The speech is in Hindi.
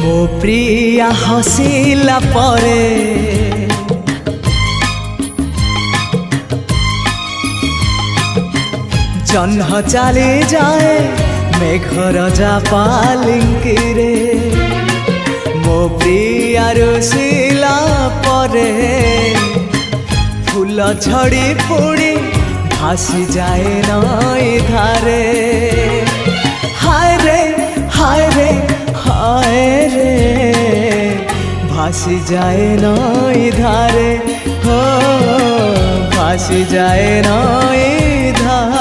मो प्रिया हसिला परे जह्न चली जाए मेघर जा पालिंकिरे मो प्रिया रुसिला परे फूल झड़ी पुड़ी भासी जाए नई धारे हाय रे हाय रे हाय रे भासी जाए नई धारे हो भासी जाए नई धारे।